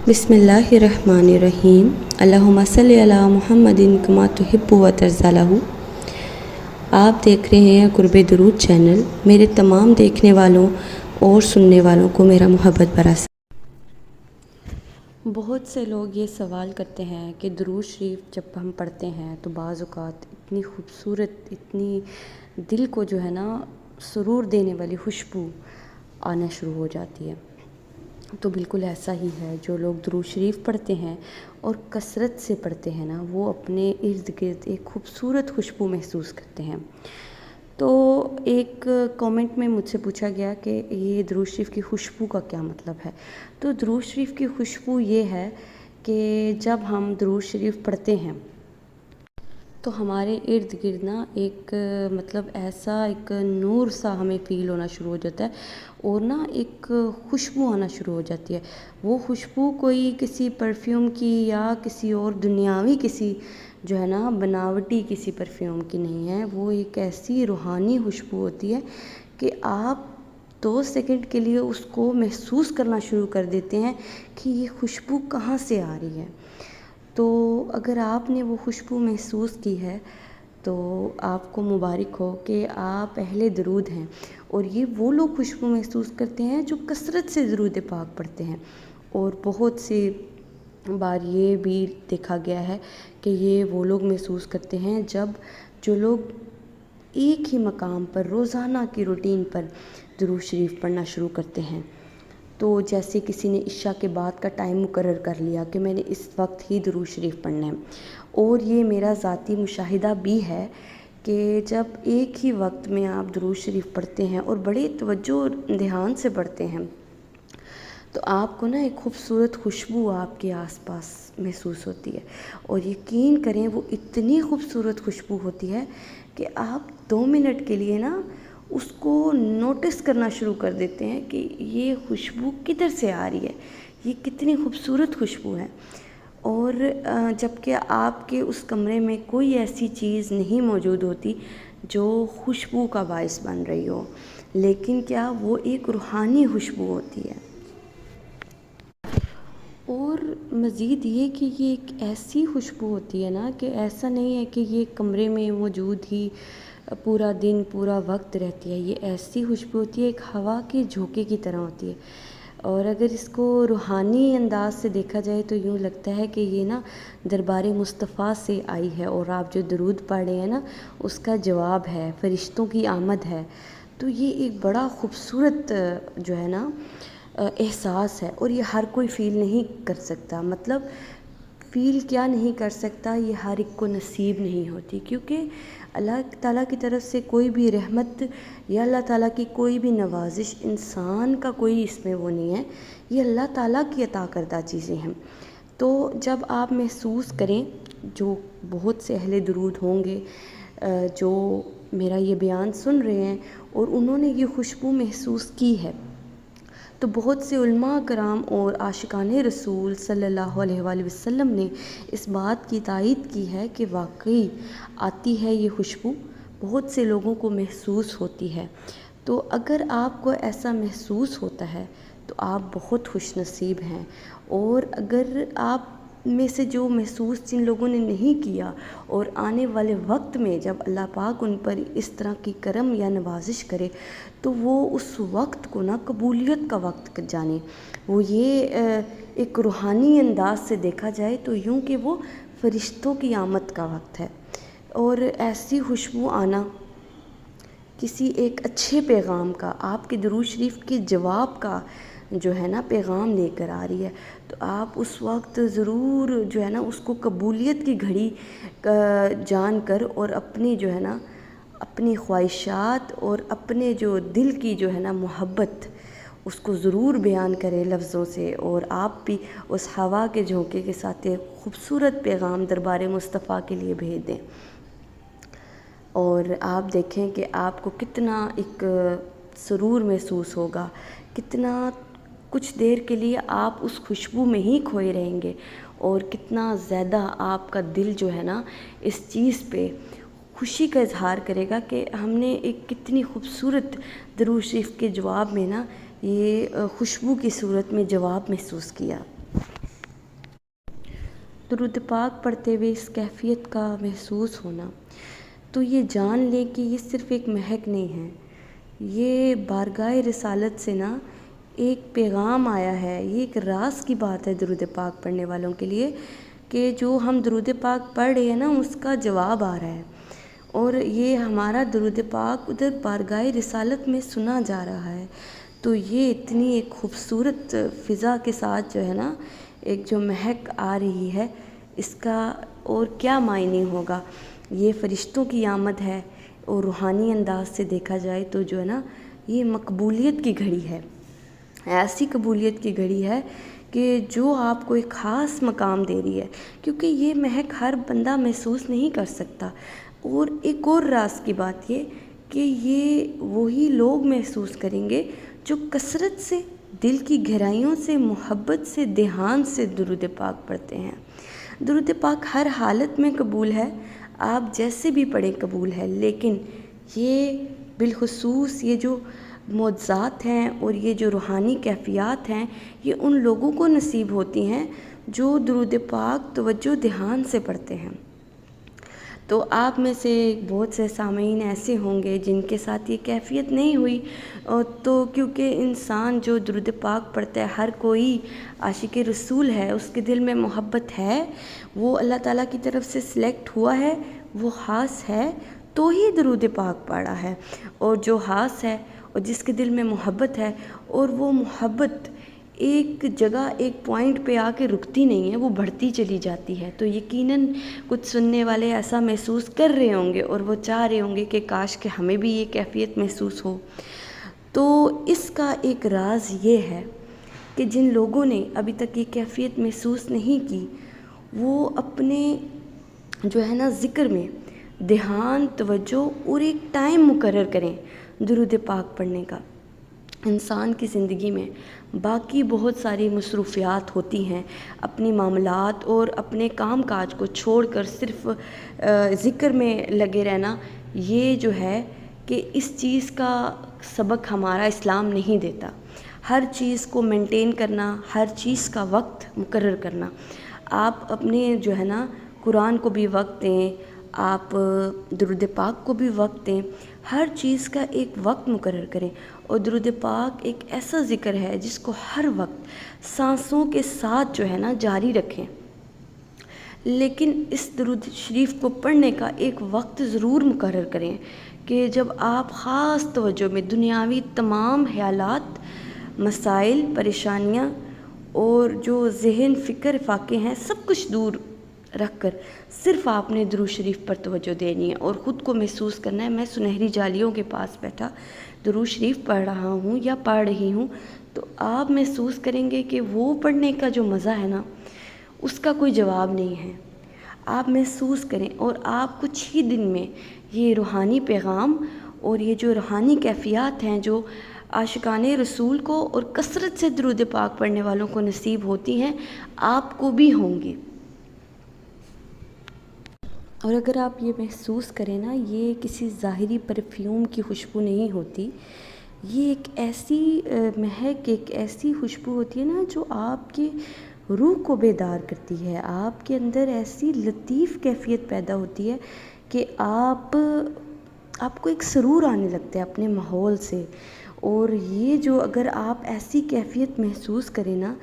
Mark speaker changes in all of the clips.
Speaker 1: بسم اللہ الرحمن الرحیم اللہم صلی علی محمد کما تحب و ترضی لہ۔ آپ دیکھ رہے ہیں قرب درود چینل۔ میرے تمام دیکھنے والوں اور سننے والوں کو میرا محبت بھرا سلام۔ بہت سے لوگ یہ سوال کرتے ہیں کہ درود شریف جب ہم پڑھتے ہیں تو بعض اوقات اتنی خوبصورت، اتنی دل کو جو ہے نا سرور دینے والی خوشبو آنا شروع ہو جاتی ہے۔ تو بالکل ایسا ہی ہے، جو لوگ درود شریف پڑھتے ہیں اور کثرت سے پڑھتے ہیں نا، وہ اپنے ارد گرد ایک خوبصورت خوشبو محسوس کرتے ہیں۔ تو ایک کامنٹ میں مجھ سے پوچھا گیا کہ یہ درود شریف کی خوشبو کا کیا مطلب ہے؟ تو درود شریف کی خوشبو یہ ہے کہ جب ہم درود شریف پڑھتے ہیں تو ہمارے ارد گرد نا ایک مطلب ایسا ایک نور سا ہمیں فیل ہونا شروع ہو جاتا ہے، اور نا ایک خوشبو آنا شروع ہو جاتی ہے۔ وہ خوشبو کوئی کسی پرفیوم کی یا کسی اور دنیاوی کسی جو ہے نا بناوٹی کسی پرفیوم کی نہیں ہے، وہ ایک ایسی روحانی خوشبو ہوتی ہے کہ آپ 2 سیکنڈ کے لیے اس کو محسوس کرنا شروع کر دیتے ہیں کہ یہ خوشبو کہاں سے آ رہی ہے۔ تو اگر آپ نے وہ خوشبو محسوس کی ہے تو آپ کو مبارک ہو کہ آپ اہل درود ہیں، اور یہ وہ لوگ خوشبو محسوس کرتے ہیں جو کثرت سے درود پاک پڑھتے ہیں۔ اور بہت سی بار یہ بھی دیکھا گیا ہے کہ یہ وہ لوگ محسوس کرتے ہیں جب جو لوگ ایک ہی مقام پر روزانہ کی روٹین پر درود شریف پڑھنا شروع کرتے ہیں۔ تو جیسے کسی نے عشاء کے بعد کا ٹائم مقرر کر لیا کہ میں نے اس وقت ہی درود شریف پڑھنا ہے، اور یہ میرا ذاتی مشاہدہ بھی ہے کہ جب ایک ہی وقت میں آپ درود شریف پڑھتے ہیں اور بڑے توجہ اور دھیان سے پڑھتے ہیں تو آپ کو نا ایک خوبصورت خوشبو آپ کے آس پاس محسوس ہوتی ہے، اور یقین کریں وہ اتنی خوبصورت خوشبو ہوتی ہے کہ آپ 2 منٹ کے لیے نا اس کو نوٹس کرنا شروع کر دیتے ہیں کہ یہ خوشبو کدھر سے آ رہی ہے، یہ کتنی خوبصورت خوشبو ہے۔ اور جب کہ آپ کے اس کمرے میں کوئی ایسی چیز نہیں موجود ہوتی جو خوشبو کا باعث بن رہی ہو، لیکن کیا وہ ایک روحانی خوشبو ہوتی ہے۔ اور مزید یہ کہ یہ ایک ایسی خوشبو ہوتی ہے نا کہ ایسا نہیں ہے کہ یہ کمرے میں موجود ہی پورا دن پورا وقت رہتی ہے، یہ ایسی خوشبو ہوتی ہے ایک ہوا کے جھونکے کی طرح ہوتی ہے۔ اور اگر اس کو روحانی انداز سے دیکھا جائے تو یوں لگتا ہے کہ یہ نا دربار مصطفیٰ سے آئی ہے، اور آپ جو درود پڑھ رہے ہیں نا اس کا جواب ہے، فرشتوں کی آمد ہے۔ تو یہ ایک بڑا خوبصورت جو ہے نا احساس ہے، اور یہ ہر کوئی فیل نہیں کر سکتا۔ مطلب فیل کیا نہیں کر سکتا، یہ ہر ایک کو نصیب نہیں ہوتی، کیونکہ اللہ تعالیٰ کی طرف سے کوئی بھی رحمت یا اللہ تعالیٰ کی کوئی بھی نوازش انسان کا کوئی اس میں وہ نہیں ہے، یہ اللہ تعالیٰ کی عطا کردہ چیزیں ہیں۔ تو جب آپ محسوس کریں، جو بہت سے اہل درود ہوں گے جو میرا یہ بیان سن رہے ہیں اور انہوں نے یہ خوشبو محسوس کی ہے، تو بہت سے علماء کرام اور عاشقان رسول صلی اللہ علیہ وآلہ وسلم نے اس بات کی تائید کی ہے کہ واقعی آتی ہے یہ خوشبو، بہت سے لوگوں کو محسوس ہوتی ہے۔ تو اگر آپ کو ایسا محسوس ہوتا ہے تو آپ بہت خوش نصیب ہیں، اور اگر آپ میں سے جو محسوس جن لوگوں نے نہیں کیا، اور آنے والے وقت میں جب اللہ پاک ان پر اس طرح کی کرم یا نوازش کرے تو وہ اس وقت کو نا قبولیت کا وقت جانے، وہ یہ ایک روحانی انداز سے دیکھا جائے تو یوں کہ وہ فرشتوں کی آمد کا وقت ہے۔ اور ایسی خوشبو آنا کسی ایک اچھے پیغام کا، آپ کے درود شریف کے جواب کا جو ہے نا پیغام لے کر آ رہی ہے، تو آپ اس وقت ضرور جو ہے نا اس کو قبولیت کی گھڑی جان کر، اور اپنی جو ہے نا اپنی خواہشات اور اپنے جو دل کی جو ہے نا محبت اس کو ضرور بیان کریں لفظوں سے، اور آپ بھی اس ہوا کے جھونکے کے ساتھ ایک خوبصورت پیغام دربار مصطفیٰ کے لیے بھیج دیں، اور آپ دیکھیں کہ آپ کو کتنا ایک سرور محسوس ہوگا، کتنا کچھ دیر کے لیے آپ اس خوشبو میں ہی کھوئے رہیں گے، اور کتنا زیادہ آپ کا دل جو ہے نا اس چیز پہ خوشی کا اظہار کرے گا کہ ہم نے ایک کتنی خوبصورت درود شریف کے جواب میں نا یہ خوشبو کی صورت میں جواب محسوس کیا۔ درود پاک پڑھتے ہوئے اس کیفیت کا محسوس ہونا، تو یہ جان لیں کہ یہ صرف ایک مہک نہیں ہے، یہ بارگاہ رسالت سے نا ایک پیغام آیا ہے، یہ ایک راز کی بات ہے درود پاک پڑھنے والوں کے لیے، کہ جو ہم درود پاک پڑھ رہے ہیں نا اس کا جواب آ رہا ہے، اور یہ ہمارا درود پاک ادھر بارگاہ رسالت میں سنا جا رہا ہے۔ تو یہ اتنی ایک خوبصورت فضا کے ساتھ جو ہے نا ایک جو مہک آ رہی ہے، اس کا اور کیا معنی ہوگا۔ یہ فرشتوں کی آمد ہے، اور روحانی انداز سے دیکھا جائے تو جو ہے نا یہ مقبولیت کی گھڑی ہے، ایسی قبولیت کی گھڑی ہے کہ جو آپ کو ایک خاص مقام دے رہی ہے، کیونکہ یہ مہک ہر بندہ محسوس نہیں کر سکتا۔ اور ایک اور راز کی بات یہ کہ یہ وہی لوگ محسوس کریں گے جو کثرت سے دل کی گہرائیوں سے محبت سے دھیان سے درود پاک پڑھتے ہیں۔ درود پاک ہر حالت میں قبول ہے، آپ جیسے بھی پڑھیں قبول ہے، لیکن یہ بالخصوص یہ جو معجزات ہیں اور یہ جو روحانی کیفیات ہیں یہ ان لوگوں کو نصیب ہوتی ہیں جو درود پاک توجہ دھیان سے پڑھتے ہیں۔ تو آپ میں سے بہت سے سامعین ایسے ہوں گے جن کے ساتھ یہ کیفیت نہیں ہوئی، تو کیونکہ انسان جو درود پاک پڑھتا ہے، ہر کوئی عاشق رسول ہے، اس کے دل میں محبت ہے، وہ اللہ تعالیٰ کی طرف سے سلیکٹ ہوا ہے، وہ خاص ہے تو ہی درود پاک پڑھا ہے، اور جو خاص ہے اور جس کے دل میں محبت ہے اور وہ محبت ایک جگہ ایک پوائنٹ پہ آ کے رکتی نہیں ہے، وہ بڑھتی چلی جاتی ہے، تو یقیناً کچھ سننے والے ایسا محسوس کر رہے ہوں گے اور وہ چاہ رہے ہوں گے کہ کاش کہ ہمیں بھی یہ کیفیت محسوس ہو۔ تو اس کا ایک راز یہ ہے کہ جن لوگوں نے ابھی تک یہ کیفیت محسوس نہیں کی، وہ اپنے جو ہے نا ذکر میں دھیان، توجہ اور ایک ٹائم مقرر کریں درود پاک پڑھنے کا۔ انسان کی زندگی میں باقی بہت ساری مصروفیات ہوتی ہیں، اپنی معاملات اور اپنے کام کاج کو چھوڑ کر صرف ذکر میں لگے رہنا، یہ جو ہے کہ اس چیز کا سبق ہمارا اسلام نہیں دیتا۔ ہر چیز کو مینٹین کرنا، ہر چیز کا وقت مقرر کرنا، آپ اپنے جو ہے نا قرآن کو بھی وقت دیں، آپ درود پاک کو بھی وقت دیں، ہر چیز کا ایک وقت مقرر کریں۔ اور درود پاک ایک ایسا ذکر ہے جس کو ہر وقت سانسوں کے ساتھ جو ہے نا جاری رکھیں، لیکن اس درود شریف کو پڑھنے کا ایک وقت ضرور مقرر کریں کہ جب آپ خاص توجہ میں دنیاوی تمام خیالات، مسائل، پریشانیاں اور جو ذہن فکر فاقے ہیں سب کچھ دور رکھ کر صرف آپ نے درود شریف پر توجہ دینی ہے اور خود کو محسوس کرنا ہے میں سنہری جالیوں کے پاس بیٹھا درود شریف پڑھ رہا ہوں یا پڑھ رہی ہوں، تو آپ محسوس کریں گے کہ وہ پڑھنے کا جو مزہ ہے نا اس کا کوئی جواب نہیں ہے۔ آپ محسوس کریں اور آپ کچھ ہی دن میں یہ روحانی پیغام اور یہ جو روحانی کیفیات ہیں جو عاشقان رسول کو اور کثرت سے درود پاک پڑھنے والوں کو نصیب ہوتی ہیں، آپ کو بھی ہوں گی۔ اور اگر آپ یہ محسوس کریں نا، یہ کسی ظاہری پرفیوم کی خوشبو نہیں ہوتی، یہ ایک ایسی مہک، ایک ایسی خوشبو ہوتی ہے نا جو آپ کی روح کو بیدار کرتی ہے، آپ کے اندر ایسی لطیف کیفیت پیدا ہوتی ہے کہ آپ کو ایک سرور آنے لگتا ہے اپنے ماحول سے۔ اور یہ جو اگر آپ ایسی کیفیت محسوس کریں نا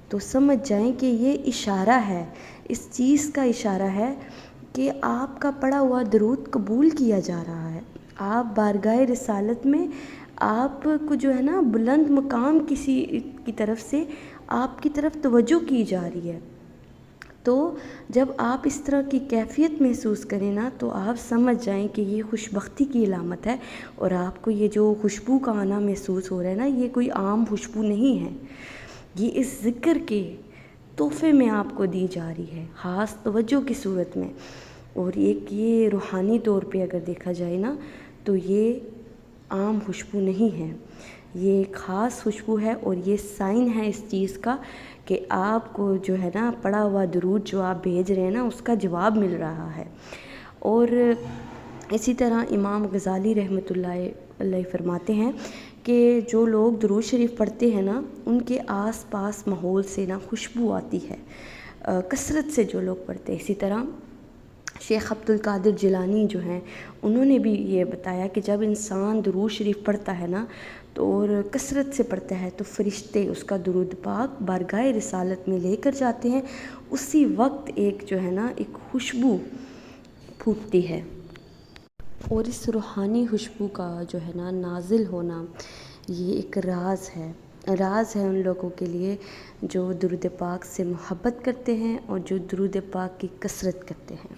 Speaker 1: تو سمجھ جائیں کہ یہ اشارہ ہے، اس چیز کا اشارہ ہے کہ آپ کا پڑھا ہوا درود قبول کیا جا رہا ہے، آپ بارگاہ رسالت میں آپ کو جو ہے نا بلند مقام کسی کی طرف سے آپ کی طرف توجہ کی جا رہی ہے۔ تو جب آپ اس طرح کی کیفیت محسوس کریں نا تو آپ سمجھ جائیں کہ یہ خوش بختی کی علامت ہے، اور آپ کو یہ جو خوشبو کا آنا محسوس ہو رہا ہے نا یہ کوئی عام خوشبو نہیں ہے، یہ اس ذکر کے تحفے میں آپ کو دی جا رہی ہے، خاص توجہ کی صورت میں۔ اور ایک یہ روحانی طور پہ اگر دیکھا جائے نا تو یہ عام خوشبو نہیں ہے، یہ ایک خاص خوشبو ہے، اور یہ سائن ہے اس چیز کا کہ آپ کو جو ہے نا پڑھا ہوا درود جو آپ بھیج رہے ہیں نا اس کا جواب مل رہا ہے۔ اور اسی طرح امام غزالی رحمۃ اللہ علیہ فرماتے ہیں کہ جو لوگ درود شریف پڑھتے ہیں نا ان کے آس پاس ماحول سے نا خوشبو آتی ہے، کثرت سے جو لوگ پڑھتے ہیں۔ اسی طرح شیخ عبد القادر جیلانی جو ہیں انہوں نے بھی یہ بتایا کہ جب انسان درود شریف پڑھتا ہے نا تو اور کثرت سے پڑھتا ہے تو فرشتے اس کا درود پاک بارگاہ رسالت میں لے کر جاتے ہیں، اسی وقت ایک جو ہے نا ایک خوشبو پھوٹتی ہے، اور اس روحانی خوشبو کا جو ہے نا نازل ہونا یہ ایک راز ہے ان لوگوں کے لیے جو درود پاک سے محبت کرتے ہیں اور جو درود پاک کی کثرت کرتے ہیں۔